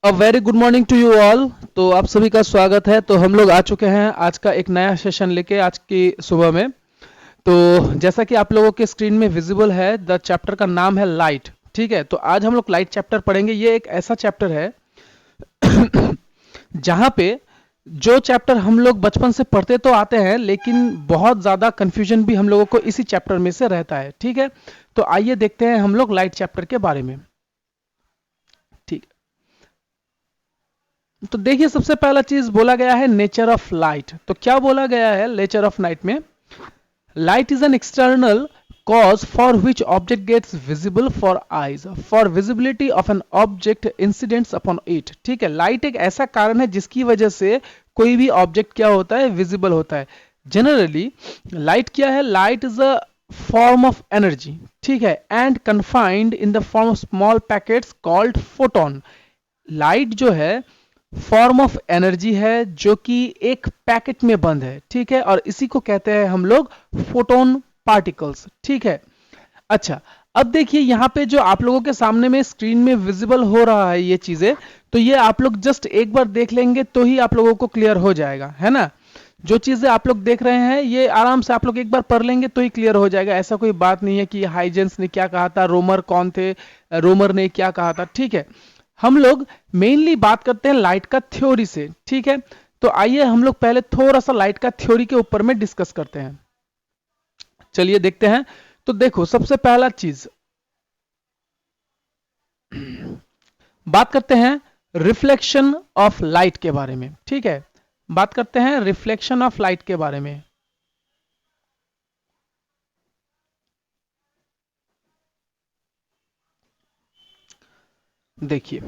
A very good morning to you all. तो आप सभी का स्वागत है। तो हम लोग आ चुके हैं आज का एक नया सेशन लेके आज की सुबह में। तो जैसा कि आप लोगों के स्क्रीन में विजिबल है, द चैप्टर का नाम है लाइट। ठीक है, तो आज हम लोग लाइट चैप्टर पढ़ेंगे। ये एक ऐसा चैप्टर है जहां पे जो चैप्टर हम लोग बचपन से पढ़ते तो आते हैं, लेकिन बहुत ज्यादा कंफ्यूजन भी हम लोगों को इसी चैप्टर में से रहता है। ठीक है, तो आइए देखते हैं हम लोग लाइट चैप्टर के बारे में। ठीक, तो देखिए सबसे पहला चीज बोला गया है नेचर ऑफ लाइट। तो क्या बोला गया है नेचर ऑफ लाइट में? Light is an external cause for which object gets visible for eyes for visibility of an object incidents upon it। ठीक है, लाइट एक ऐसा कारण है जिसकी वजह से कोई भी ऑब्जेक्ट क्या होता है, विजिबल होता है। जनरली लाइट क्या है? Light is a form of energy, ठीक है, and confined in the form of small packets called photon. Light जो है फॉर्म ऑफ एनर्जी है जो कि एक पैकेट में बंद है, ठीक है, और इसी को कहते हैं हम लोग फोटोन पार्टिकल्स। ठीक है, अच्छा, अब देखिए यहां पे जो आप लोगों के सामने में स्क्रीन में विजिबल हो रहा है ये चीजें, तो ये आप लोग जस्ट एक बार देख लेंगे तो ही आप लोगों को क्लियर हो जाएगा, है ना। जो चीजें आप लोग देख रहे हैं ये आराम से आप लोग एक बार पढ़ लेंगे तो ही क्लियर हो जाएगा। ऐसा कोई बात नहीं है कि हाइजेंस ने क्या कहा था, रोमर कौन थे, रोमर ने क्या कहा था। ठीक है, हम लोग मेनली बात करते हैं लाइट का थ्योरी से। ठीक है, तो आइए हम लोग पहले थोड़ा सा लाइट का थ्योरी के ऊपर में डिस्कस करते हैं। चलिए देखते हैं। तो देखो सबसे पहला चीज बात करते हैं रिफ्लेक्शन ऑफ लाइट के बारे में। ठीक है, बात करते हैं रिफ्लेक्शन ऑफ लाइट के बारे में। देखिए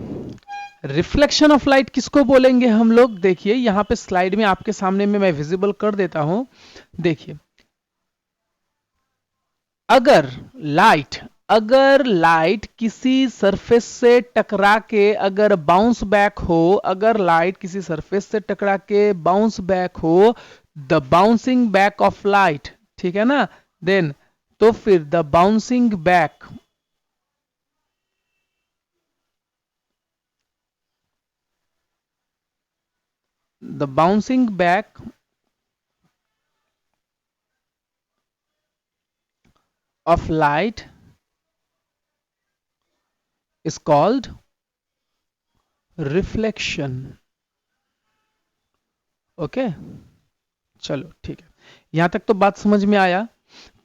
रिफ्लेक्शन ऑफ लाइट किसको बोलेंगे हम लोग? देखिए यहां पे स्लाइड में आपके सामने में मैं विजिबल कर देता हूं। देखिए अगर लाइट अगर लाइट किसी सरफेस से टकरा के अगर बाउंस बैक हो, अगर लाइट किसी सरफेस से टकरा के बाउंस बैक हो, the bouncing back of light, ठीक है ना, देन तो फिर the bouncing back the bouncing back of light is called reflection। Okay, चलो ठीक है, यहां तक तो बात समझ में आया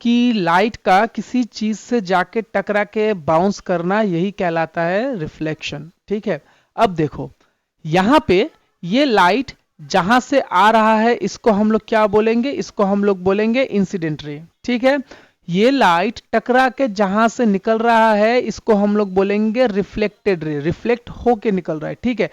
कि लाइट का किसी चीज से जाके टकरा के बाउंस करना यही कहलाता है रिफ्लेक्शन। ठीक है, अब देखो यहां पे ये लाइट जहां से आ रहा है इसको हम लोग क्या बोलेंगे? इसको हम लोग बोलेंगे इंसिडेंट रे। ठीक है, ये लाइट टकरा के जहां से निकल रहा है इसको हम लोग बोलेंगे रिफ्लेक्टेड रे, रिफ्लेक्ट होके निकल रहा है। ठीक है,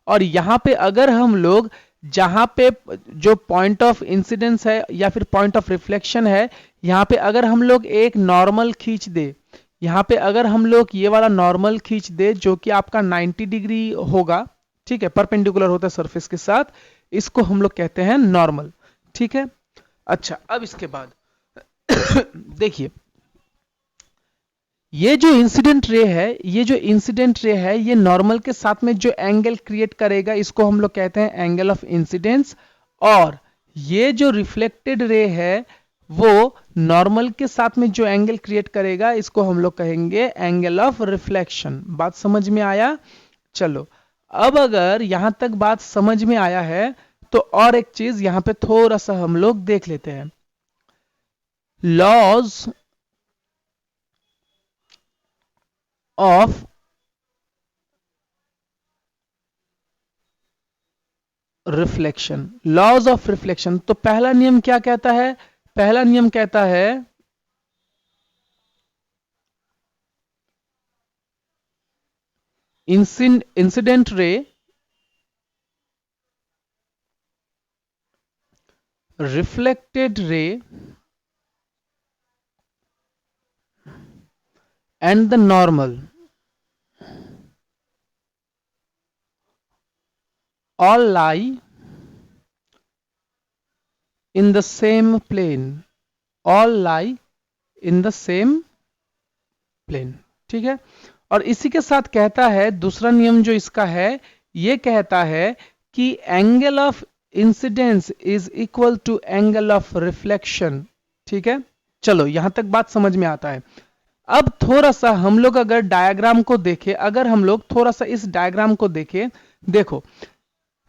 और यहां पे अगर हम लोग जहां पे जो पॉइंट ऑफ इंसिडेंस है या फिर पॉइंट ऑफ रिफ्लेक्शन है, यहां पे अगर हम लोग एक नॉर्मल खींच दे, यहां पे अगर हम लोग ये वाला नॉर्मल खींच दे जो कि आपका 90 डिग्री होगा, ठीक है, परपेंडिकुलर होता है सरफेस के साथ, इसको हम लोग कहते हैं नॉर्मल। ठीक है, अच्छा अब इसके बाद देखिए ये जो इंसिडेंट रे है, ये जो इंसिडेंट रे है ये नॉर्मल के साथ में जो एंगल क्रिएट करेगा इसको हम लोग कहते हैं एंगल ऑफ इंसिडेंस, और ये जो रिफ्लेक्टेड रे है वो नॉर्मल के साथ में जो एंगल क्रिएट करेगा इसको हम लोग कहेंगे एंगल ऑफ रिफ्लेक्शन। बात समझ में आया? चलो अब अगर यहां तक बात समझ में आया है तो और एक चीज यहां पे थोड़ा सा हम लोग देख लेते हैं। Laws of reflection, laws of reflection. तो पहला नियम क्या कहता है? पहला नियम कहता है incident ray reflected ray and the normal all lie in the same plane, all lie in the same plane। ठीक है, और इसी के साथ कहता है दूसरा नियम जो इसका है, ये कहता है कि angle of incidence is equal to angle of reflection. ठीक है, चलो यहां तक बात समझ में आता है। अब थोड़ा सा हम लोग अगर डायग्राम को देखें, अगर हम लोग थोड़ा सा इस डायग्राम को देखें, देखो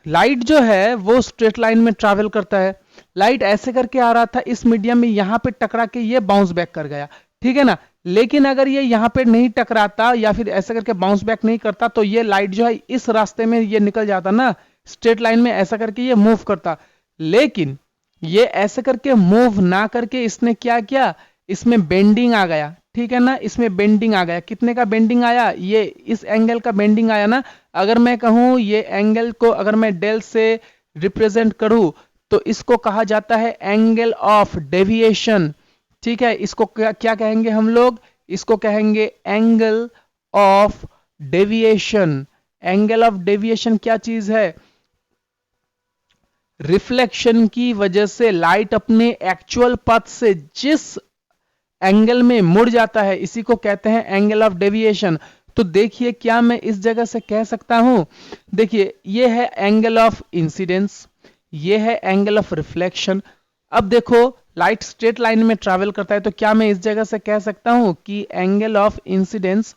लाइट जो है वो स्ट्रेट लाइन में ट्रैवल करता है। लाइट ऐसे करके आ रहा था इस मीडियम में, यहां पे टकरा के ये बाउंस बैक कर गया, ठीक है ना। लेकिन अगर ये यहां पे नहीं टकराता या फिर ऐसे करके बाउंस बैक नहीं करता तो ये लाइट जो है इस रास्ते में ये निकल जाता ना, स्ट्रेट लाइन में ऐसा करके ये मूव करता। लेकिन ये ऐसे करके मूव ना करके इसने क्या किया, इसमें बेंडिंग आ गया, ठीक है ना। इसमें बेंडिंग आ गया, कितने का बेंडिंग आया, ये इस एंगल का बेंडिंग आया ना। अगर मैं कहूं ये एंगल को अगर मैं डेल से रिप्रेजेंट करूं तो इसको कहा जाता है एंगल ऑफ डेविएशन। ठीक है, इसको क्या कहेंगे हम लोग, इसको कहेंगे angle of deviation. Angle of deviation क्या चीज है, रिफ्लेक्शन की वजह से लाइट अपने एक्चुअल पथ से जिस एंगल में मुड़ जाता है इसी को कहते हैं एंगल ऑफ डेविएशन। तो देखिए क्या मैं इस जगह से कह सकता हूं, देखिए ये है एंगल ऑफ इंसिडेंस, ये है एंगल ऑफ रिफ्लेक्शन। अब देखो लाइट स्ट्रेट लाइन में ट्रैवल करता है तो क्या मैं इस जगह से कह सकता हूं कि angle of incidence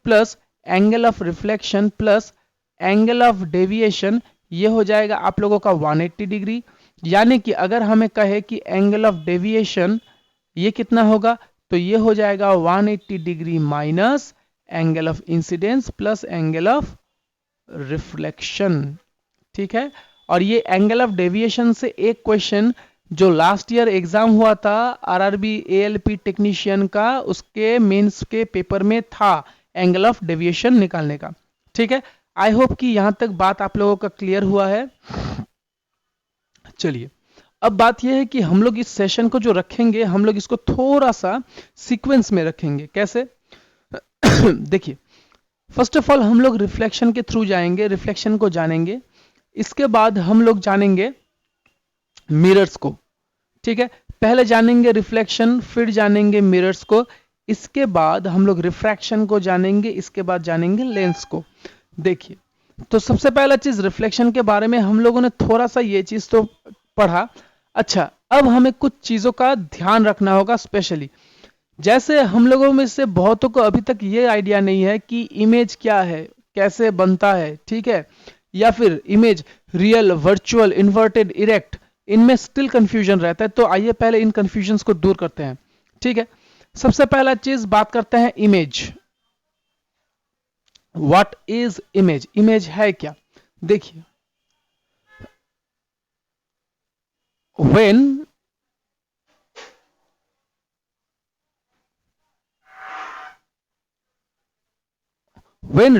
plus angle of reflection plus angle of deviation, ये हो जाएगा आप लोगों का 180 डिग्री। यानी कि अगर हमें कहे कि एंगल ऑफ डेविएशन ये कितना होगा, तो ये हो जाएगा 180 degree minus angle of incidence plus angle of reflection. ठीक है, और ये एंगल ऑफ डेविएशन से एक क्वेश्चन जो लास्ट ईयर एग्जाम हुआ था आरआरबी एएलपी टेक्नीशियन का, उसके मेंस के पेपर में था एंगल ऑफ डेविएशन निकालने का। ठीक है, आई होप कि यहां तक बात आप लोगों का क्लियर हुआ है। चलिए अब बात यह है कि हम लोग इस सेशन को जो रखेंगे हम लोग इसको थोड़ा सा सीक्वेंस में रखेंगे। कैसे देखिए, फर्स्ट ऑफ ऑल हम लोग रिफ्लेक्शन के थ्रू जाएंगे, रिफ्लेक्शन को जानेंगे। इसके बाद हम लोग जानेंगे मिरर्स को। ठीक है, पहले जानेंगे रिफ्लेक्शन फिर जानेंगे मिरर्स को, इसके बाद हम लोग रिफ्रैक्शन को जानेंगे, इसके बाद जानेंगे लेंस को। देखिए तो सबसे पहला चीज रिफ्लेक्शन के बारे में हम लोगों ने थोड़ा सा ये चीज तो पढ़ा। अच्छा, अब हमें कुछ चीजों का ध्यान रखना होगा स्पेशली। जैसे हम लोगों में से बहुतों को अभी तक ये आइडिया नहीं है कि इमेज क्या है, कैसे बनता है, ठीक है, या फिर image real, virtual, inverted, erect, इनमें स्टिल कंफ्यूजन रहता है। तो आइए पहले इन कंफ्यूजन्स को दूर करते हैं। ठीक है, सबसे पहला चीज बात करते हैं image. What is image, image है क्या। देखिए when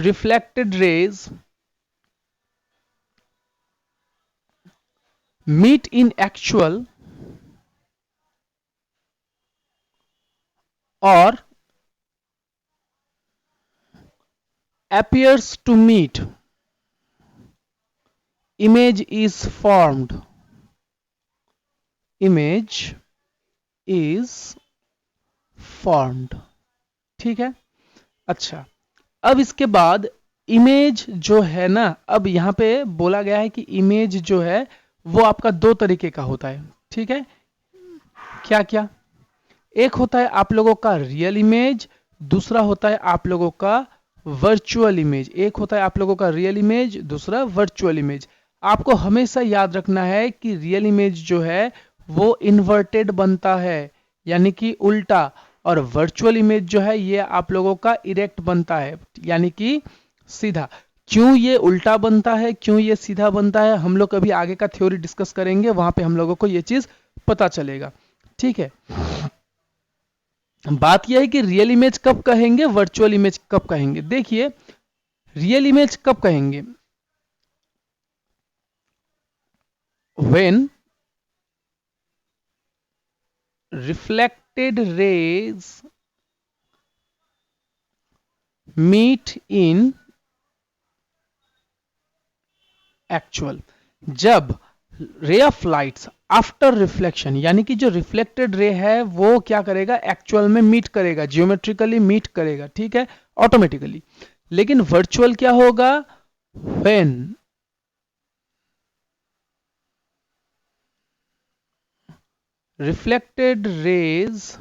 reflected rays meet in actual or appears to meet, image is formed, image is formed। ठीक है, अच्छा अब इसके बाद इमेज जो है ना, अब यहां पे बोला गया है कि इमेज जो है वो आपका दो तरीके का होता है। ठीक है, क्या क्या, एक होता है आप लोगों का रियल इमेज, दूसरा होता है आप लोगों का वर्चुअल इमेज। एक होता है आप लोगों का रियल इमेज, दूसरा वर्चुअल इमेज। आपको हमेशा याद रखना है कि रियल इमेज जो है वो इन्वर्टेड बनता है यानी कि उल्टा, और वर्चुअल इमेज जो है ये आप लोगों का इरेक्ट बनता है यानी कि सीधा। क्यों ये उल्टा बनता है, क्यों ये सीधा बनता है, हम लोग कभी आगे का थ्योरी डिस्कस करेंगे, वहां पे हम लोगों को ये चीज पता चलेगा। ठीक है, बात यह है कि रियल इमेज कब कहेंगे, वर्चुअल इमेज कब कहेंगे। देखिए रियल इमेज कब कहेंगे, when reflected rays meet in actual, जब ray of lights after reflection यानी कि जो रिफ्लेक्टेड रे है वो क्या करेगा, एक्चुअल में मीट करेगा, जियोमेट्रिकली मीट करेगा, ठीक है, ऑटोमेटिकली। लेकिन वर्चुअल क्या होगा, when reflected rays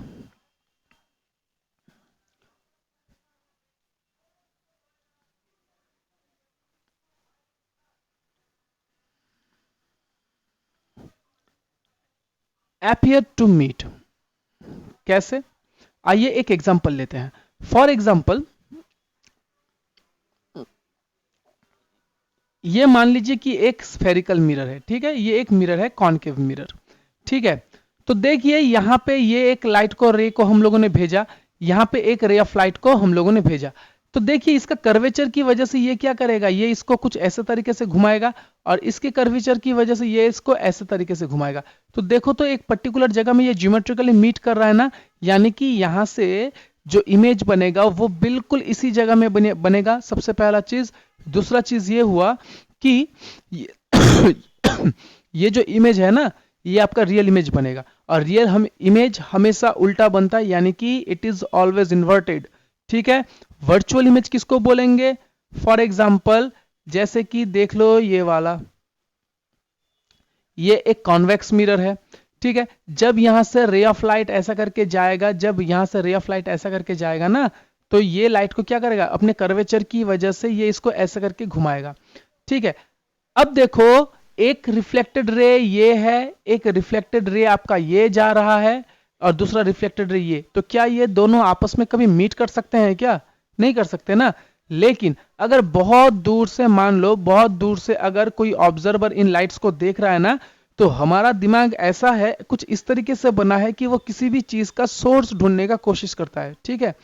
appear to meet. कैसे? आइए एक एग्जांपल लेते हैं. फॉर एग्जांपल, ये मान लीजिए कि एक स्फेरिकल मिरर है, ठीक है, ये एक मिरर है, कॉनकेव मिरर, ठीक है. तो देखिए यहां पे ये एक लाइट को रे को हम लोगों ने भेजा, यहां पे एक रे ऑफ लाइट को हम लोगों ने भेजा. तो देखिए इसका कर्वेचर की वजह से ये क्या करेगा, ये इसको कुछ ऐसे तरीके से घुमाएगा और इसके कर्वेचर की वजह से ये इसको ऐसे तरीके से घुमाएगा. तो देखो तो एक पर्टिकुलर जगह में ये ज्योमेट्रिकली मीट कर रहा है ना, यानी कि यहां से जो इमेज बनेगा वो बिल्कुल इसी जगह में बनेगा. सबसे पहला चीज. दूसरा चीज ये हुआ कि ये, ये जो इमेज है ना, ये आपका रियल इमेज बनेगा और रियल हम इमेज हमेशा उल्टा बनता है, यानी कि इट इज ऑलवेज इन्वर्टेड, ठीक है. वर्चुअल इमेज किसको बोलेंगे? फॉर एग्जांपल जैसे कि देख लो ये वाला, ये एक कॉन्वेक्स मिरर है, ठीक है. जब यहां से रे ऑफ लाइट ऐसा करके जाएगा, जब यहां से रे ऑफ लाइट ऐसा करके जाएगा ना, तो ये लाइट को क्या करेगा, अपने कर्वेचर की वजह से ये इसको ऐसा करके घुमाएगा, ठीक है. अब देखो एक रिफ्लेक्टेड रे ये है, एक रिफ्लेक्टेड रे आपका ये जा रहा है और दूसरा रिफ्लेक्टेड रे ये. तो क्या ये दोनों आपस में कभी मीट कर सकते हैं क्या? नहीं कर सकते ना. लेकिन अगर बहुत दूर से, मान लो बहुत दूर से अगर कोई ऑब्जर्वर इन लाइट्स को देख रहा है ना, तो हमारा दिमाग ऐसा है, कुछ इस तरीके से बना है कि वो किसी भी चीज का सोर्स ढूंढने का कोशिश करता है, ठीक है.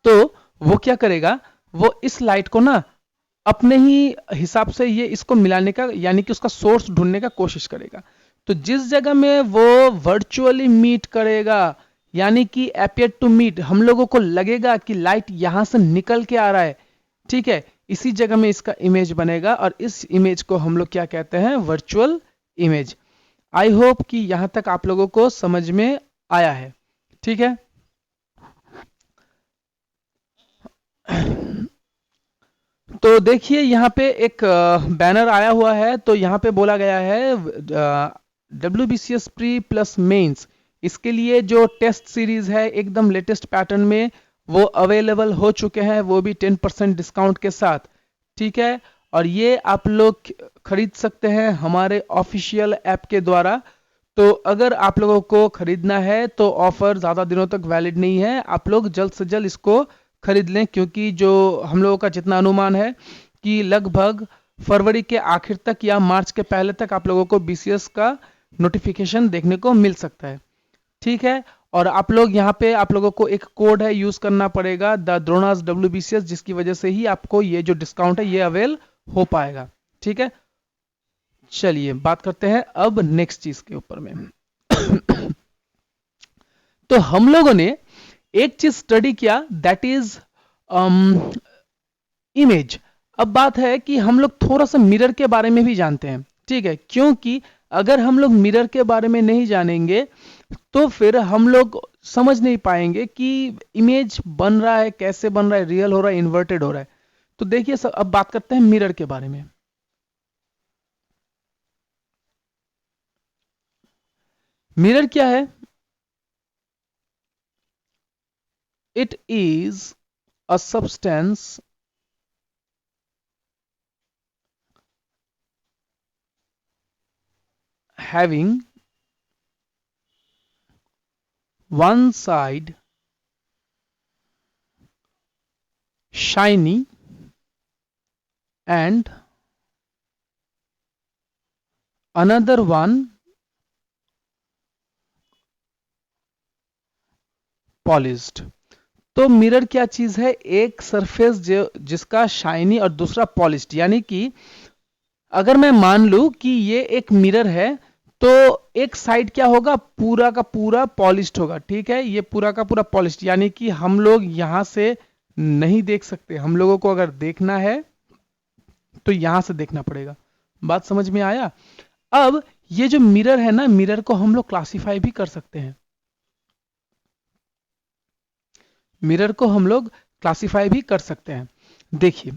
तो वो क्या करेगा, वो इस लाइट को ना अपने ही हिसाब से ये इसको मिलाने का, यानी कि उसका सोर्स ढूंढने का कोशिश करेगा. तो जिस जगह में वो वर्चुअली मीट करेगा, यानी कि अपियर टू मीट, हम लोगों को लगेगा कि लाइट यहां से निकल के आ रहा है, ठीक है, इसी जगह में इसका इमेज बनेगा और इस इमेज को हम लोग क्या कहते हैं, वर्चुअल इमेज. आई होप कि यहां तक आप लोगों को समझ में आया है, ठीक है. तो देखिए यहाँ पे एक बैनर आया हुआ है, तो यहाँ पे बोला गया है WBCS प्री प्लस मेंस, इसके लिए जो टेस्ट सीरीज है एकदम लेटेस्ट पैटर्न में वो अवेलेबल हो चुके हैं, वो भी 10% डिस्काउंट के साथ, ठीक है. और ये आप लोग खरीद सकते हैं हमारे ऑफिशियल ऐप के द्वारा. तो अगर आप लोगों को खरीदना है तो ऑफर ज़्यादा दिनों तक वैलिड नहीं है, आप लोग जल्द से जल्द इसको खरीद लें, क्योंकि जो हम लोगों का जितना अनुमान है कि लगभग फरवरी के आखिर तक या मार्च के पहले तक आप लोगों को BCS का नोटिफिकेशन देखने को मिल सकता है, ठीक है. और आप लोग यहाँ पे आप लोगों को एक कोड है यूज करना पड़ेगा, द द्रोणास WBCS, जिसकी वजह से ही आपको ये जो डिस्काउंट है ये अवेल हो पाएगा, ठीक है. चलिए बात करते हैं अब नेक्स्ट चीज के ऊपर में. तो हम लोगों ने एक चीज स्टडी किया, दैट इज इमेज. अब बात है कि हम लोग थोड़ा सा मिरर के बारे में भी जानते हैं, ठीक है, क्योंकि अगर हम लोग मिरर के बारे में नहीं जानेंगे तो फिर हम लोग समझ नहीं पाएंगे कि इमेज बन रहा है, कैसे बन रहा है, रियल हो रहा है, इन्वर्टेड हो रहा है. तो देखिए अब बात करते हैं मिरर के बारे में. मिरर क्या है? It is a substance having one side shiny and another one polished. तो मिरर क्या चीज है? एक सरफेस जो जिसका शाइनी और दूसरा पॉलिश्ड, यानी कि अगर मैं मान लूं कि ये एक मिरर है तो एक साइड क्या होगा, पूरा का पूरा पॉलिश्ड होगा, ठीक है, ये पूरा का पूरा पॉलिश्ड, यानी कि हम लोग यहां से नहीं देख सकते, हम लोगों को अगर देखना है तो यहां से देखना पड़ेगा. बात समझ में आया? अब ये जो मिरर है ना, मिरर को हम लोग क्लासिफाई भी कर सकते हैं, मिरर को हम लोग क्लासिफाई भी कर सकते हैं. देखिए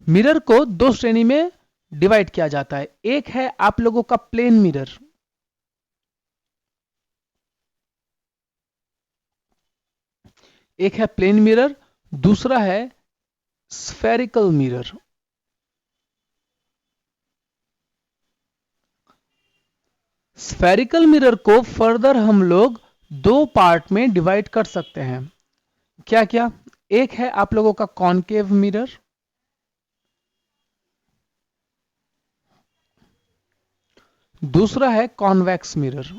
मिरर को दो श्रेणी में डिवाइड किया जाता है। एक है आप लोगों का प्लेन मिरर, एक है प्लेन मिरर, दूसरा है स्फेरिकल मिरर। स्फेरिकल मिरर को फर्दर हम लोग दो पार्ट में डिवाइड कर सकते हैं। क्या क्या? एक है आप लोगों का कॉनकेव मिरर, दूसरा है कॉन्वेक्स मिरर।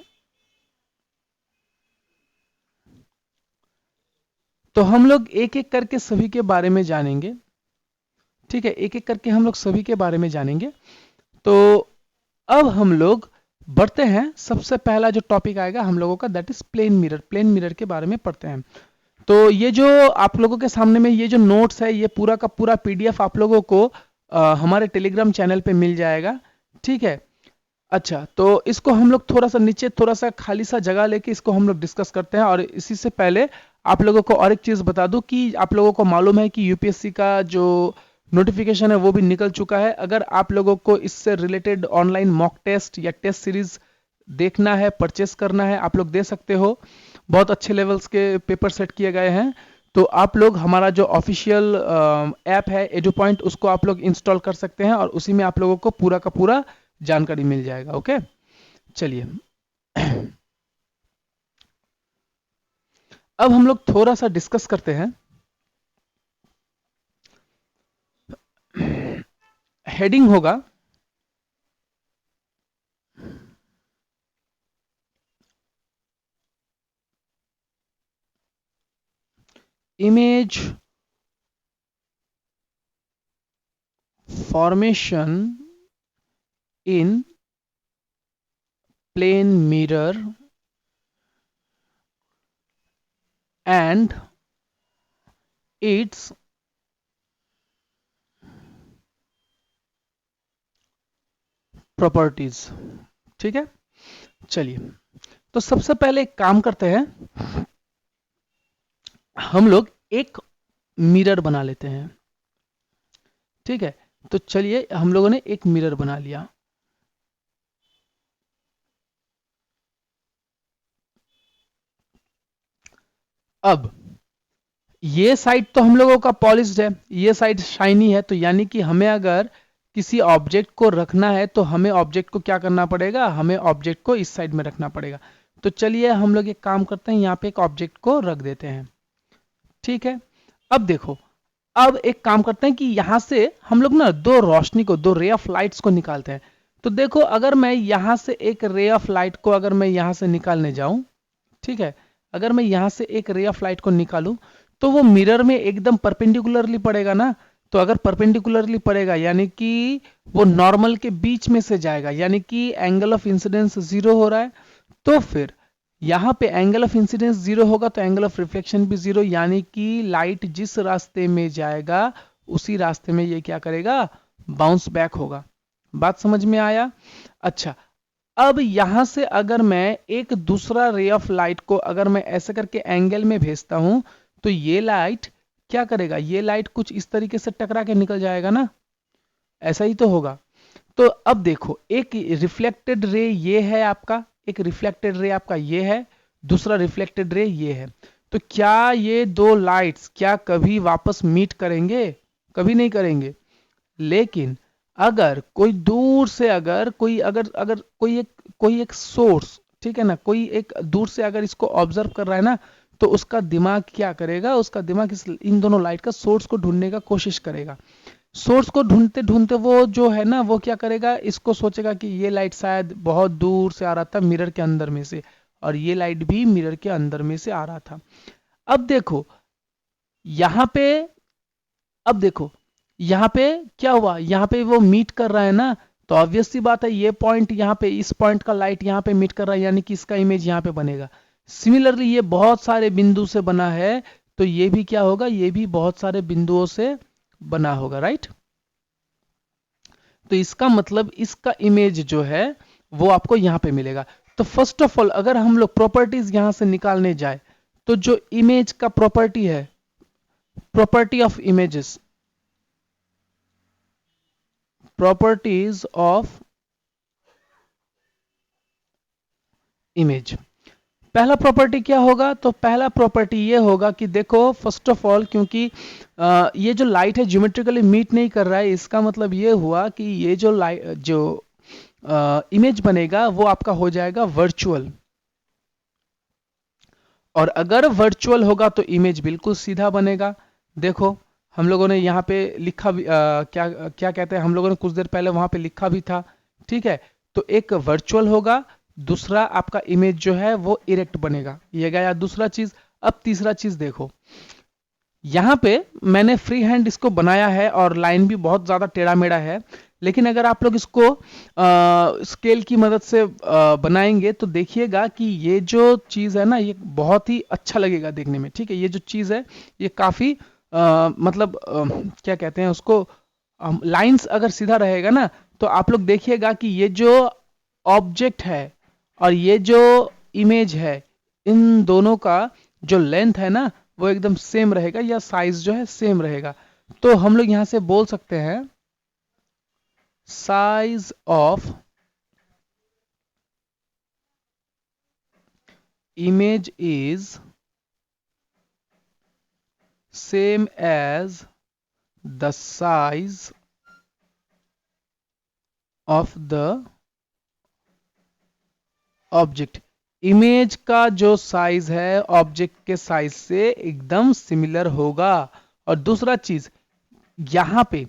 तो हम लोग एक एक करके सभी के बारे में जानेंगे। ठीक है, एक एक करके हम लोग सभी के बारे में जानेंगे। तो अब हम लोग बढ़ते हैं। सबसे पहला जो टॉपिक आएगा हम लोगों का, that is plane mirror. Plane mirror के बारे में पढ़ते हैं। तो ये जो आप लोगों के सामने में ये जो नोट्स है, ये पूरा का पूरा पीडीएफ आप लोगों को हमारे टेलीग्राम चैनल पे मिल जाएगा। ठीक है। अच्छा, तो इसको हम लोग थोड़ा सा नीचे, थोड़ा सा खाली सा जगह लेके इसको हम लोग डिस्कस करते हैं। और इसी से पहले आप लोगों को और एक चीज बता दूं कि आप लोगों को मालूम है कि यूपीएससी का जो नोटिफिकेशन है वो भी निकल चुका है। अगर आप लोगों को इससे रिलेटेड ऑनलाइन मॉक टेस्ट या टेस्ट सीरीज देखना है, परचेस करना है, आप लोग दे सकते हो। बहुत अच्छे लेवल्स के पेपर सेट किए गए हैं। तो आप लोग हमारा जो ऑफिशियल ऐप है एडू पॉइंट, उसको आप लोग इंस्टॉल कर सकते हैं और उसी में आप लोगों को पूरा का पूरा जानकारी मिल जाएगा। ओके, चलिए अब हम लोग थोड़ा सा डिस्कस करते हैं। हेडिंग होगा image formation in plane mirror and its properties. ठीक है, चलिए तो सबसे पहले एक काम करते हैं, हम लोग एक मिरर बना लेते हैं। ठीक है, तो चलिए हम लोगों ने एक मिरर बना लिया। अब ये साइड तो हम लोगों का पॉलिश्ड है, ये साइड शाइनी है। तो यानी कि हमें अगर किसी ऑब्जेक्ट को रखना है तो हमें ऑब्जेक्ट को क्या करना पड़ेगा, हमें ऑब्जेक्ट को इस साइड में रखना पड़ेगा। तो चलिए हम लोग एक काम करते हैं, यहाँ पे एक ऑब्जेक्ट को रख देते हैं। ठीक है, अब देखो, अब एक काम करते हैं कि यहां से हम लोग ना दो रोशनी को, दो रे ऑफ लाइट्स को निकालते हैं। तो देखो, अगर मैं यहां से एक रे ऑफ लाइट को अगर मैं यहां से निकालने जाऊं, ठीक है, अगर मैं यहां से एक रे ऑफ लाइट को निकालूं तो वो मिरर में एकदम परपेंडिकुलरली पड़ेगा ना। तो अगर परपेंडिकुलरली पड़ेगा यानी कि वो नॉर्मल के बीच में से जाएगा, यानी कि एंगल ऑफ इंसिडेंस जीरो हो रहा है। तो फिर यहां पे एंगल ऑफ इंसिडेंस जीरो होगा तो एंगल ऑफ रिफ्लेक्शन भी जीरो, यानी कि लाइट जिस रास्ते में जाएगा उसी रास्ते में ये क्या करेगा, बाउंस बैक होगा। बात समझ में आया? अच्छा, अब यहां से अगर मैं एक दूसरा रे ऑफ लाइट को अगर मैं ऐसे करके एंगल में भेजता हूं तो ये लाइट क्या करेगा, ये लाइट कुछ इस तरीके से टकरा के निकल जाएगा ना, ऐसा ही तो होगा। तो अब देखो, एक रिफ्लेक्टेड रे ये है आपका, एक रिफ्लेक्टेड रे आपका ये है, दूसरा रिफ्लेक्टेड रे ये है। तो क्या ये दो लाइट्स क्या कभी वापस मीट करेंगे? कभी नहीं करेंगे। लेकिन अगर कोई दूर से अगर कोई अगर अगर कोई एक सोर्स, ठीक है ना, कोई एक दूर से अगर इसको ऑब्जर्व कर रहा है ना, तो उसका दिमाग क्या करेगा, उसका दिमाग इन दोनों लाइट का सोर्स को ढूंढने का कोशिश करेगा। सोर्स को ढूंढते ढूंढते वो जो है ना, वो क्या करेगा, इसको सोचेगा कि ये लाइट शायद बहुत दूर से आ रहा था मिरर के अंदर में से, और ये लाइट भी मिरर के अंदर में से आ रहा था। अब देखो यहां पे, अब देखो यहाँ पे क्या हुआ, यहाँ पे वो मीट कर रहा है ना। तो ऑब्वियस सी बात है, ये पॉइंट यहाँ पे, इस पॉइंट का लाइट यहाँ पे मीट कर रहा है, यानी कि इसका इमेज यहाँ पे बनेगा। सिमिलरली ये बहुत सारे बिंदु से बना है, तो ये भी क्या होगा, ये भी बहुत सारे बिंदुओं से बना होगा, राइट। तो इसका मतलब इसका इमेज जो है वो आपको यहाँ पे मिलेगा। तो फर्स्ट ऑफ ऑल अगर हम लोग प्रॉपर्टीज यहां से निकालने जाए, तो जो इमेज का प्रॉपर्टी है, property of images, properties of image. पहला प्रॉपर्टी क्या होगा? तो पहला प्रॉपर्टी ये होगा कि देखो, फर्स्ट ऑफ ऑल, क्योंकि ये जो लाइट है ज्योमेट्रिकली मीट नहीं कर रहा है, इसका मतलब ये हुआ कि ये जो लाइट जो इमेज बनेगा वो आपका हो जाएगा वर्चुअल। और अगर वर्चुअल होगा तो इमेज बिल्कुल सीधा बनेगा। देखो, हम लोगों ने यहाँ पे लिखा भी क्या क्या कहते हैं, हम लोगों ने कुछ देर पहले वहां पे लिखा भी था। ठीक है, तो एक वर्चुअल होगा, दूसरा आपका इमेज जो है वो इरेक्ट बनेगा, ये गया दूसरा चीज। अब तीसरा चीज देखो, यहाँ पे मैंने फ्री हैंड इसको बनाया है और लाइन भी बहुत ज्यादा टेढ़ा मेढ़ा है, लेकिन अगर आप लोग इसको स्केल की मदद से बनाएंगे तो देखिएगा कि ये जो चीज है ना, ये बहुत ही अच्छा लगेगा देखने में। ठीक है, ये जो चीज है ये काफी मतलब क्या कहते हैं उसको, लाइंस अगर सीधा रहेगा ना, तो आप लोग देखिएगा कि ये जो ऑब्जेक्ट है और ये जो इमेज है, इन दोनों का जो लेंथ है ना वो एकदम सेम रहेगा, या साइज जो है सेम रहेगा। तो हम लोग यहां से बोल सकते हैं size of image is same as the size of the object. Image का जो साइज है ऑब्जेक्ट के साइज से एकदम सिमिलर होगा। और दूसरा चीज, यहां पे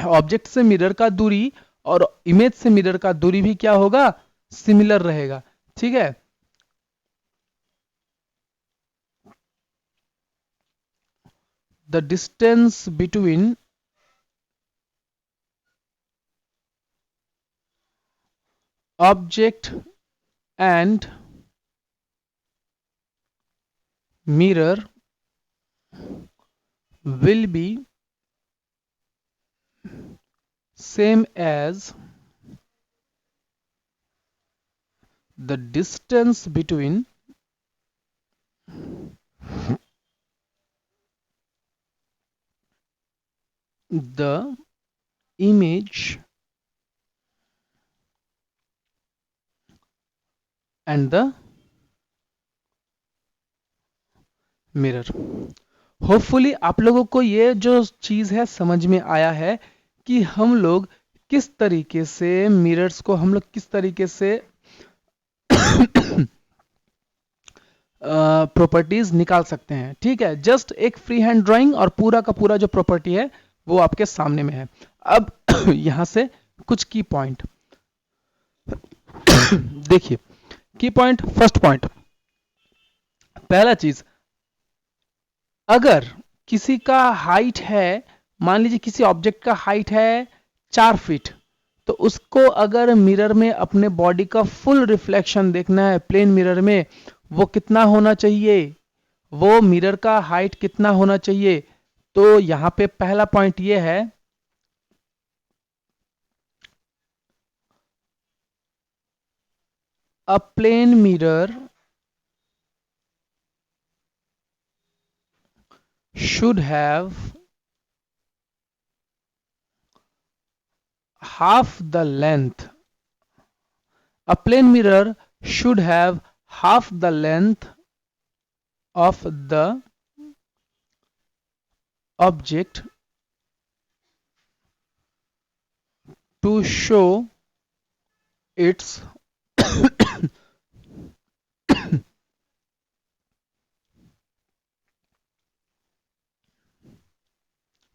ऑब्जेक्ट से मिरर का दूरी और इमेज से मिरर का दूरी भी क्या होगा? सिमिलर रहेगा। ठीक है, the distance between object and mirror will be same as the distance between the image and the mirror. Hopefully आप लोगों को ये जो चीज है समझ में आया है कि हम लोग किस तरीके से मिरर्स को हम लोग किस तरीके से प्रॉपर्टीज निकाल सकते हैं। ठीक है, जस्ट एक फ्री हैंड ड्राइंग और पूरा का पूरा जो प्रॉपर्टी है वो आपके सामने में है। अब यहां से कुछ की पॉइंट देखिए। की पॉइंट, फर्स्ट पॉइंट, पहला चीज, अगर किसी का हाइट है, मान लीजिए किसी ऑब्जेक्ट का हाइट है 4 फीट, तो उसको अगर मिरर में अपने बॉडी का फुल रिफ्लेक्शन देखना है प्लेन मिरर में, वो कितना होना चाहिए? वो मिरर का हाइट कितना होना चाहिए? तो यहां पे पहला पॉइंट ये है, a plane mirror should have half the length. A plane mirror should have half the length of the object to show its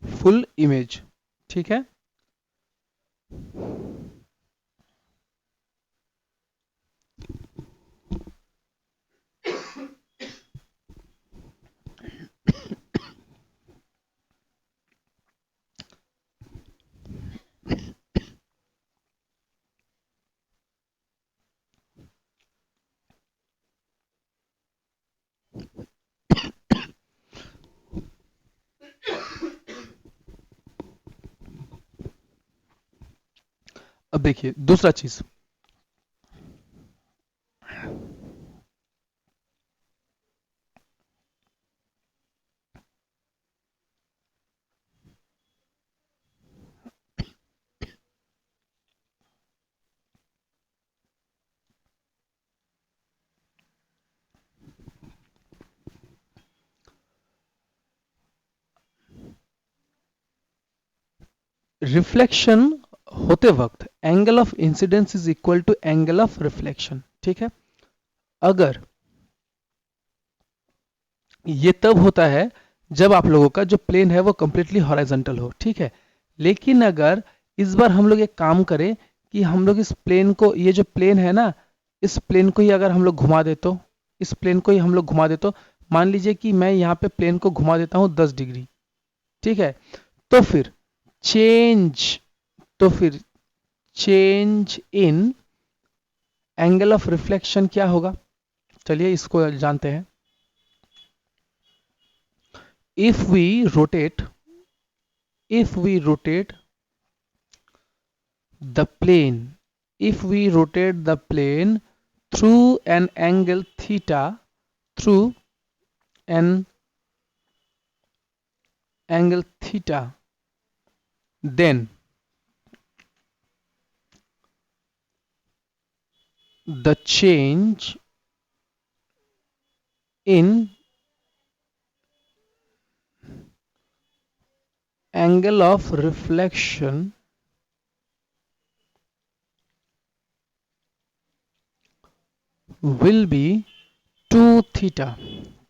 full image। ठीक है, अब देखिए दूसरा चीज, रिफ्लेक्शन होते वक्त angle of incidence is equal to angle of reflection, ठीक है। अगर ये तब होता है जब आप लोगों का जो प्लेन है वो कंप्लीटली हॉरिजॉन्टल हो, ठीक है। लेकिन अगर इस बार हम लोग एक काम करें कि हम लोग इस प्लेन को, ये जो प्लेन है ना, इस प्लेन को ही अगर हम लोग घुमा दे तो, इस प्लेन को ही हम लोग घुमा दे तो, मान लीजिए कि मैं यहाँ पे प्लेन को घुमा देता हूँ 10 डिग्री, ठीक है। तो फिर चेंज तो फिर change in angle of reflection क्या होगा, चलिए इसको जानते हैं। if we rotate if we rotate the plane if we rotate the plane through an angle theta, through an angle theta, then the change in angle of reflection will be 2 theta,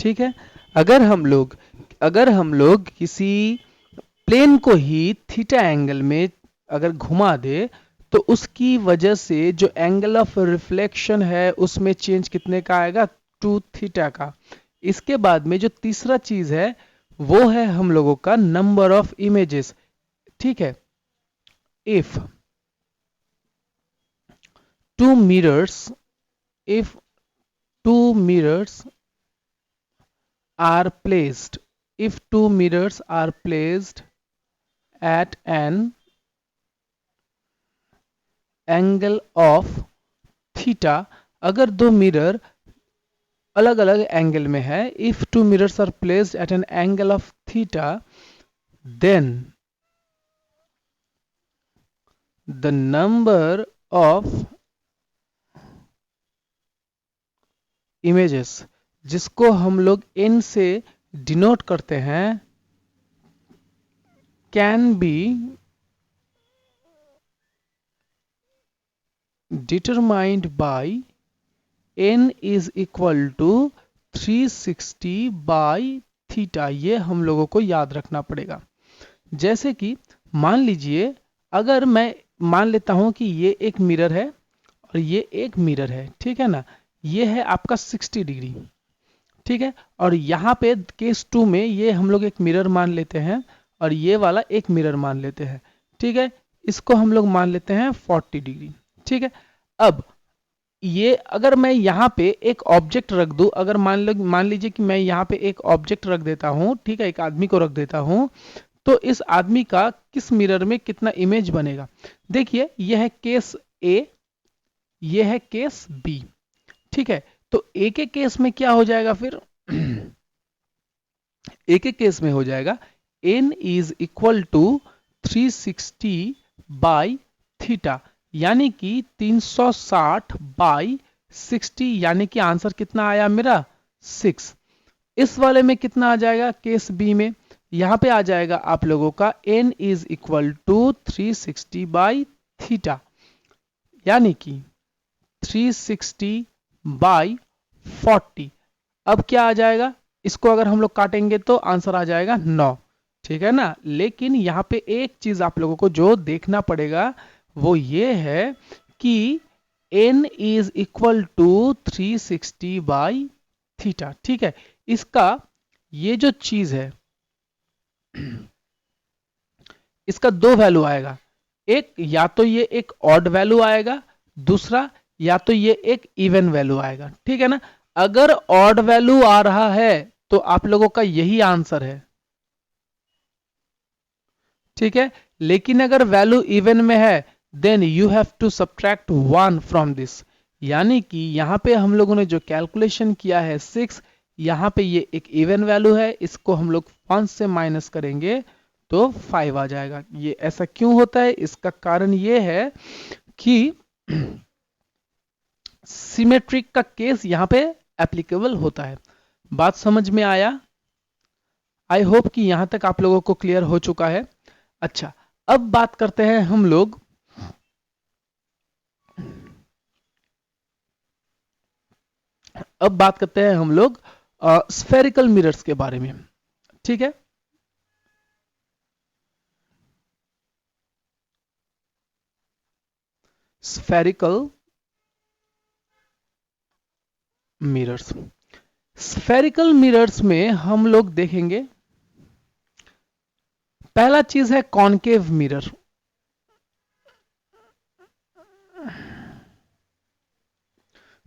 ठीक है। अगर हम लोग किसी plane को ही theta angle में अगर घुमा दे तो उसकी वजह से जो एंगल ऑफ रिफ्लेक्शन है उसमें चेंज कितने का आएगा, 2 थीटा का। इसके बाद में जो तीसरा चीज है वो है हम लोगों का नंबर ऑफ इमेजेस, ठीक है। If two mirrors if two mirrors are placed if two mirrors are placed at an angle of theta, अगर दो मिरर अलग अलग एंगल में है, if two mirrors are placed at an angle of theta, then the number of images, जिसको हम लोग n से डिनोट करते हैं, can be determined by n is equal to 360 by theta. ये हम लोगों को याद रखना पड़ेगा। जैसे कि मान लीजिए अगर मैं मान लेता हूं कि ये एक मिरर है और ये एक मिरर है, ठीक है ना, ये है आपका 60 डिग्री, ठीक है। और यहाँ पे केस 2 में ये हम लोग एक मिरर मान लेते हैं और ये वाला एक मिरर मान लेते हैं, ठीक है। इसको हम लोग मान लेते हैं 40 डिग्री, ठीक है। अब ये अगर मैं यहाँ पे एक ऑब्जेक्ट रख दूं, अगर मान लीजिए कि मैं यहाँ पे एक ऑब्जेक्ट रख देता हूँ, ठीक है, एक आदमी को रख देता हूँ, तो इस आदमी का किस मिरर में कितना इमेज बनेगा। देखिए यह है केस ए, यह है केस बी, ठीक है। तो ए के केस में क्या हो जाएगा फिर ए के केस में हो जाएगा n is equal to 360 by theta, यानी कि 360 बाई 60, यानी कि आंसर कितना आया मेरा 6। इस वाले में कितना आ जाएगा केस बी में, यहां पे आ जाएगा आप लोगों का n is equal to 360 by theta, यानी कि 360 बाई 40। अब क्या आ जाएगा, इसको अगर हम लोग काटेंगे तो आंसर आ जाएगा 9, ठीक है ना। लेकिन यहाँ पे एक चीज आप लोगों को जो देखना पड़ेगा वो ये है कि n is equal to 360 by theta, ठीक है। इसका ये जो चीज है इसका दो वैल्यू आएगा, एक या तो ये एक ऑड वैल्यू आएगा, दूसरा या तो ये एक इवन वैल्यू आएगा, ठीक है ना। अगर ऑड वैल्यू आ रहा है तो आप लोगों का यही आंसर है, ठीक है। लेकिन अगर वैल्यू इवन में है then you have to subtract 1 from this, यानी कि यहां पे हम लोगों ने जो कैलकुलेशन किया है 6, यहां पे ये एक इवन वैल्यू है, इसको हम लोग 1 से माइनस करेंगे तो 5 आ जाएगा। ये ऐसा क्यों होता है, इसका कारण ये है कि सिमेट्रिक का केस यहां पे एप्लीकेबल होता है। बात समझ में आया? आई होप कि यहां तक आप लोगों को क्लियर हो चुका है। अच्छा, अब बात करते हैं हम लोग स्फेरिकल मिरर्स के बारे में। ठीक है, स्फेरिकल मिरर्स। स्फेरिकल मिरर्स में हम लोग देखेंगे, पहला चीज है कॉनकेव मिरर।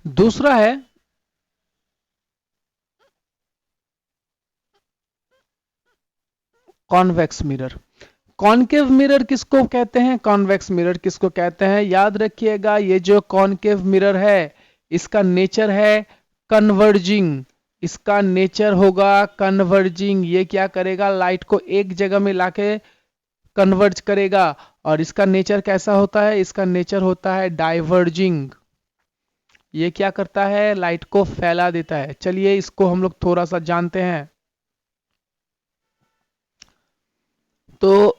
दूसरा है कॉन्वेक्स मिरर। कॉनकेव मिरर किसको कहते हैं, कॉन्वेक्स मिरर किसको कहते हैं, याद रखिएगा ये जो कॉनकेव मिरर है इसका नेचर है कन्वर्जिंग। इसका नेचर होगा कन्वर्जिंग। ये क्या करेगा, लाइट को एक जगह में लाके कन्वर्ज करेगा। और इसका नेचर कैसा होता है, इसका नेचर होता है डाइवर्जिंग। ये क्या करता है, लाइट को फैला देता है। चलिए इसको हम लोग थोड़ा सा जानते हैं। तो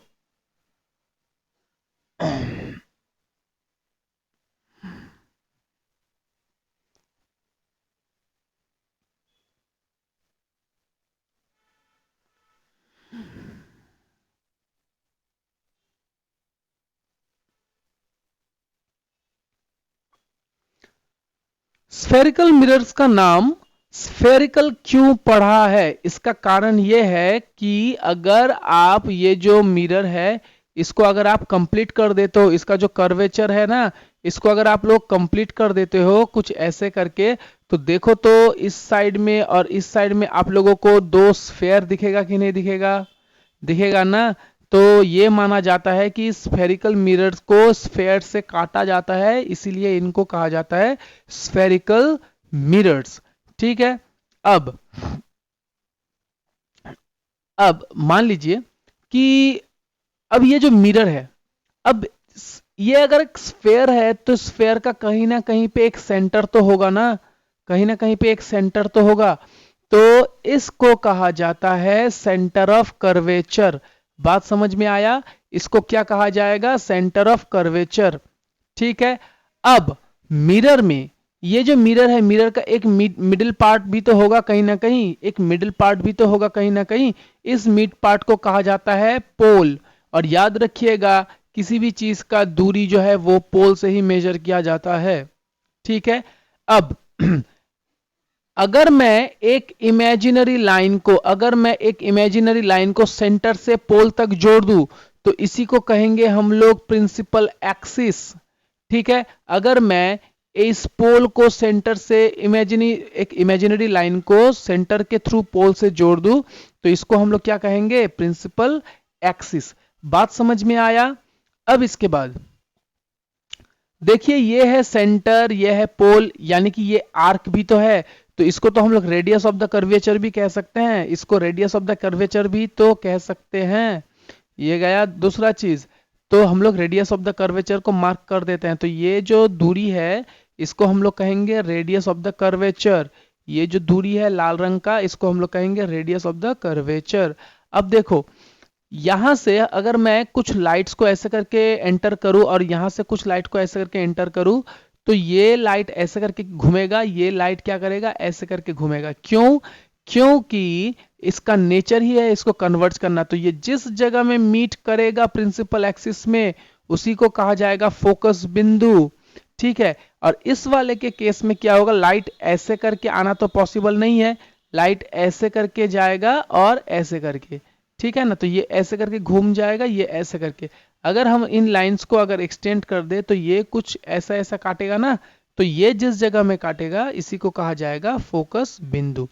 स्फेरिकल मिरर्स का नाम स्फेरिकल क्यों पढ़ा है, इसका कारण यह है कि अगर आप ये जो मिरर है इसको अगर आप कंप्लीट कर देते हो, इसका जो कर्वेचर है ना, इसको अगर आप लोग कंप्लीट कर देते हो कुछ ऐसे करके, तो देखो तो इस साइड में और इस साइड में आप लोगों को दो स्फेयर दिखेगा कि नहीं दिखेगा, दिखेगा ना। तो ये माना जाता है कि स्फेरिकल मिरर्स को स्फेयर से काटा जाता है, इसीलिए इनको कहा जाता है स्फेरिकल मिरर्स। ठीक है, अब मान लीजिए कि अब ये जो मिरर है, अब ये अगर एक स्फेयर है तो स्फेयर का कहीं ना कहीं पे एक सेंटर तो होगा ना, कहीं ना कहीं पे एक सेंटर तो होगा। तो इसको कहा जाता है सेंटर ऑफ कर्वेचर। बात समझ में आया, इसको क्या कहा जाएगा, सेंटर ऑफ कर्वेचर। ठीक है, अब मिरर में ये जो मिरर है, मिरर का एक मिडिल पार्ट भी तो होगा कहीं ना कहीं, एक मिडिल पार्ट भी तो होगा कहीं ना कहीं। इस मिड पार्ट को कहा जाता है पोल। और याद रखिएगा किसी भी चीज का दूरी जो है वो पोल से ही मेजर किया जाता है। ठीक है, अब अगर मैं एक इमेजिनरी लाइन को, अगर मैं एक इमेजिनरी लाइन को सेंटर से पोल तक जोड़ दूं तो इसी को कहेंगे हम लोग प्रिंसिपल एक्सिस। ठीक है, अगर मैं इस पोल को सेंटर से एक इमेजिनरी लाइन को सेंटर के थ्रू पोल से जोड़ दूं तो इसको हम लोग क्या कहेंगे, प्रिंसिपल एक्सिस। बात समझ में आया। अब इसके बाद देखिए ये है सेंटर, ये है पोल, यानी कि ये आर्क भी तो है, तो इसको तो हम लोग रेडियस ऑफ द कर्वेचर भी कह सकते हैं, इसको रेडियस ऑफ द कर्वेचर भी तो कह सकते हैं। ये गया दूसरा चीज, तो हम लोग रेडियस ऑफ द कर्वेचर को मार्क कर देते हैं। तो ये जो दूरी है इसको हम लोग कहेंगे रेडियस ऑफ द कर्वेचर। ये जो दूरी है लाल रंग का, इसको हम लोग कहेंगे रेडियस ऑफ द कर्वेचर। अब देखो यहां से अगर मैं कुछ लाइट्स को ऐसे करके एंटर करूं और यहां से कुछ लाइट को ऐसे करके एंटर करूं, तो ये लाइट ऐसे करके घूमेगा, ये लाइट क्या करेगा, ऐसे करके घूमेगा। क्यों, क्योंकि इसका नेचर ही है इसको कन्वर्ट करना। तो ये जिस जगह में मीट करेगा प्रिंसिपल एक्सिस में उसी को कहा जाएगा फोकस बिंदु। ठीक है, और इस वाले के केस में क्या होगा, लाइट ऐसे करके आना तो पॉसिबल नहीं है, लाइट ऐसे करके जाएगा और ऐसे करके। ठीक है ना, तो ये ऐसे करके घूम जाएगा, ये ऐसे करके। अगर हम इन लाइंस को अगर एक्सटेंड कर दे तो ये कुछ ऐसा ऐसा काटेगा ना, तो ये जिस जगह में काटेगा इसी को कहा जाएगा फोकस बिंदु।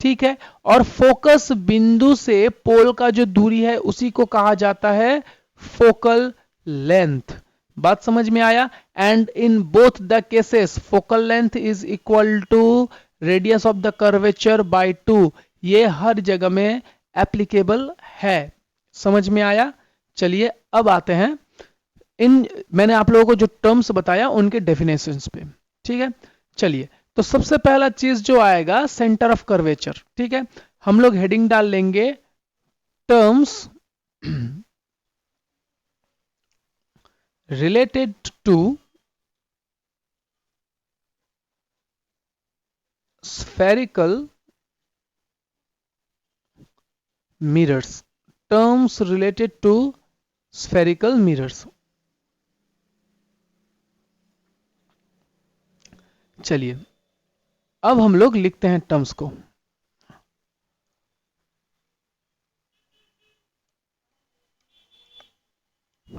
ठीक है, और फोकस बिंदु से पोल का जो दूरी है उसी को कहा जाता है फोकल लेंथ। बात समझ में आया। And in both the cases focal length is equal to radius of the curvature by 2। ये हर जगह में एप्लीकेबल है। समझ में आया। चलिए अब आते हैं इन, मैंने आप लोगों को जो टर्म्स बताया उनके डेफिनेशंस पे। ठीक है, चलिए तो सबसे पहला चीज जो आएगा सेंटर ऑफ कर्वेचर। ठीक है, हम लोग हेडिंग डाल लेंगे terms related to spherical mirrors. Terms related to spherical mirrors. चलिए अब हम लोग लिखते हैं टर्म्स को.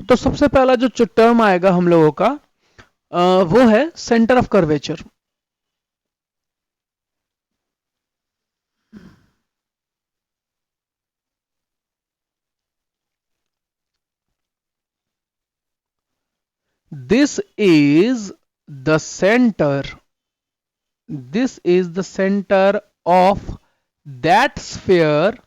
तो सबसे पहला जो टर्म आएगा हम लोगों का वो है centre of curvature. This is the center. This is the center of that sphere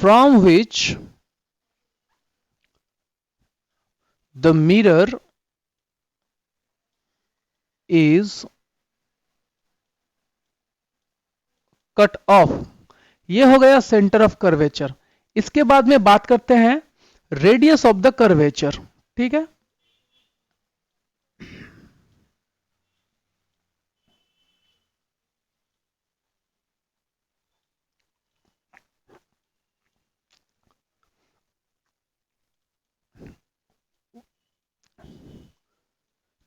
from which the mirror is cut off. ये हो गया सेंटर ऑफ कर्वेचर. इसके बाद में बात करते हैं रेडियस ऑफ द कर्वेचर. ठीक है.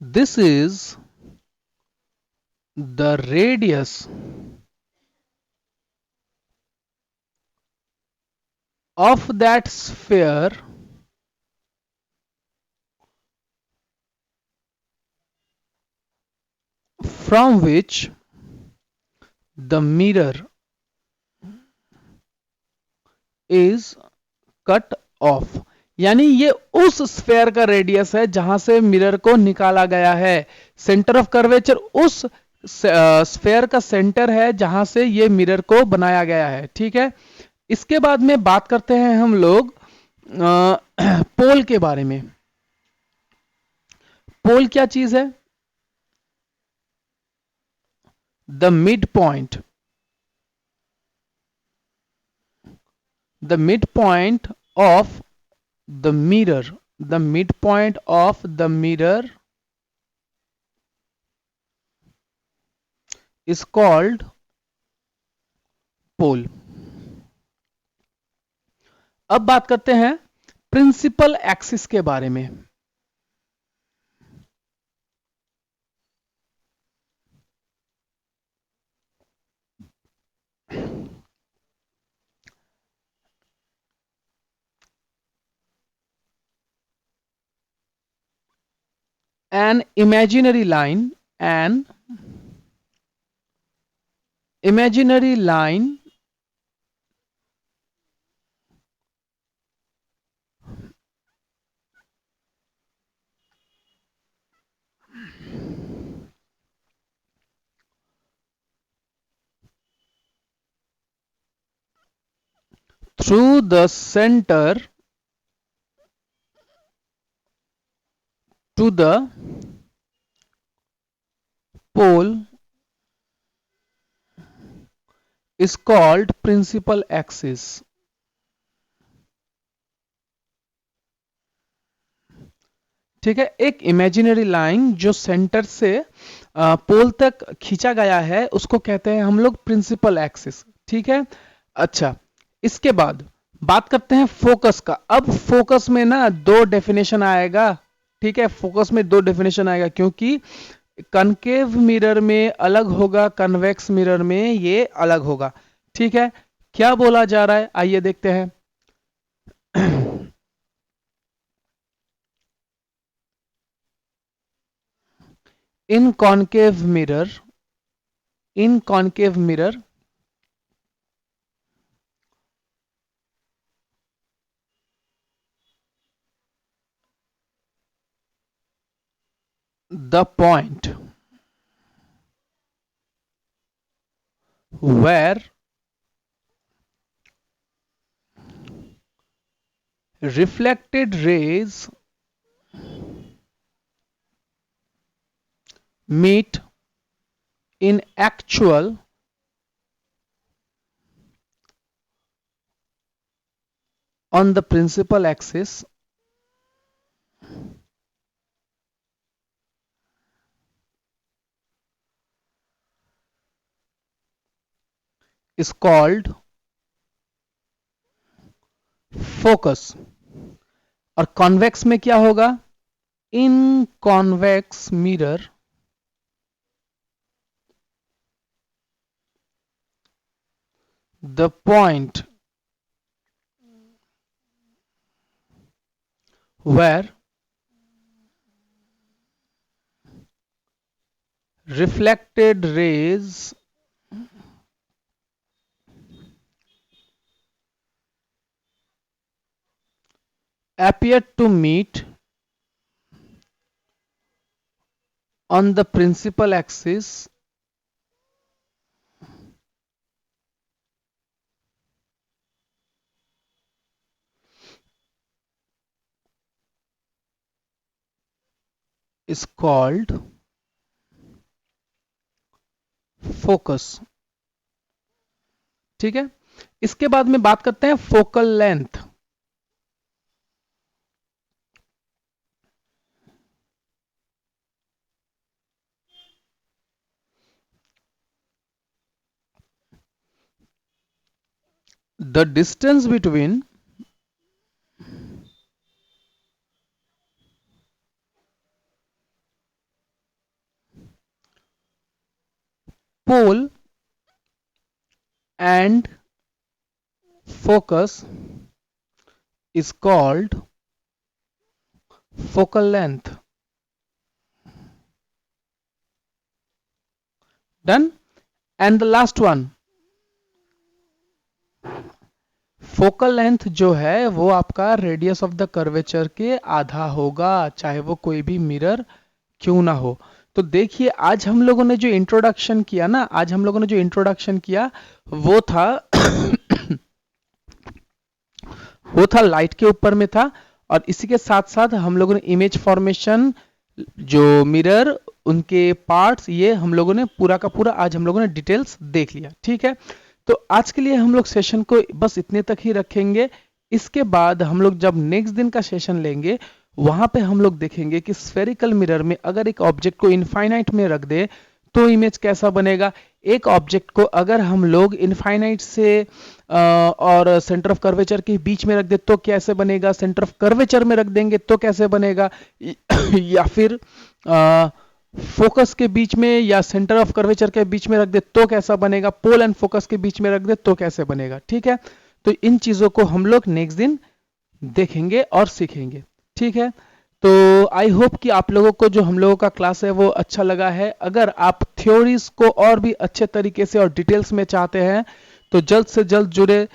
This is the radius of that sphere from which the mirror is cut off. यानी ये उस स्फेयर का रेडियस है जहां से मिरर को निकाला गया है. सेंटर ऑफ कर्वेचर उस स्फेयर का सेंटर है जहां से ये मिरर को बनाया गया है. ठीक है. इसके बाद में बात करते हैं हम लोग पोल के बारे में. पोल क्या चीज है? The mid point. the midpoint of the mirror. The midpoint of the mirror is called pole. अब बात करते हैं प्रिंसिपल एक्सिस के बारे में. An imaginary line through the center to the pole is called principal axis. ठीक है. एक इमेजिनरी लाइन जो सेंटर से पोल तक खींचा गया है उसको कहते हैं हम लोग प्रिंसिपल एक्सिस. ठीक है. अच्छा, इसके बाद बात करते हैं फोकस का. अब फोकस में ना दो डेफिनेशन आएगा. ठीक है. फोकस में दो डेफिनेशन आएगा क्योंकि कनकेव मिरर में अलग होगा, कन्वेक्स मिरर में ये अलग होगा. ठीक है. क्या बोला जा रहा है आइए देखते हैं. in concave mirror the point where reflected rays meet in actual on the principal axis is called focus. और कॉन्वेक्स में क्या होगा? In convex mirror the point where reflected rays appear to meet on the principal axis is called focus. ठीक है, इसके बाद में बात करते हैं focal length. The distance between pole and focus is called focal length. Done. And the last one, focal length जो है वो आपका रेडियस ऑफ द कर्वेचर के आधा होगा, चाहे वो कोई भी मिरर क्यों ना हो. तो देखिए आज हम लोगों ने जो इंट्रोडक्शन किया ना, आज हम लोगों ने जो इंट्रोडक्शन किया वो था वो था लाइट के ऊपर में था. और इसी के साथ साथ हम लोगों ने इमेज फॉर्मेशन, जो मिरर, उनके पार्ट्स, ये हम लोगों ने पूरा का पूरा आज हम लोगों ने डिटेल्स देख लिया. ठीक है, तो आज के लिए हम लोग सेशन को बस इतने तक ही रखेंगे. इसके बाद हम लोग जब नेक्स्ट दिन का सेशन लेंगे वहां पे हम लोग देखेंगे कि स्फेरिकल मिरर में अगर एक ऑब्जेक्ट को इनफाइनाइट में रख दे तो इमेज कैसा बनेगा. एक ऑब्जेक्ट को अगर हम लोग इनफाइनाइट से और सेंटर ऑफ कर्वेचर के बीच में रख दे तो कैसे बनेगा, सेंटर ऑफ कर्वेचर में रख देंगे तो कैसे बनेगा, या फिर फोकस के बीच में या सेंटर ऑफ कर्वेचर के बीच में रख दे तो कैसा बनेगा, पोल एंड फोकस के बीच में रख दे तो कैसे बनेगा. ठीक है, तो इन चीजों को हम लोग नेक्स्ट दिन देखेंगे और सीखेंगे. ठीक है, तो आई होप कि आप लोगों को जो हम लोगों का क्लास है वो अच्छा लगा है. अगर आप थ्योरीज को और भी अच्छे तरीके से और डिटेल्स में चाहते हैं तो जल्द से जल्द जुड़े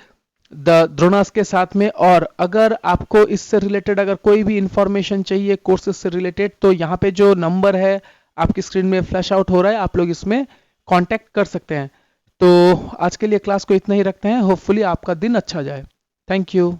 द द्रोणास के साथ में. और अगर आपको इससे रिलेटेड अगर कोई भी इंफॉर्मेशन चाहिए कोर्सेज से रिलेटेड तो यहाँ पे जो नंबर है आपकी स्क्रीन में फ्लैश आउट हो रहा है, आप लोग इसमें कांटेक्ट कर सकते हैं. तो आज के लिए क्लास को इतना ही रखते हैं. होपफुली आपका दिन अच्छा जाए. Thank you.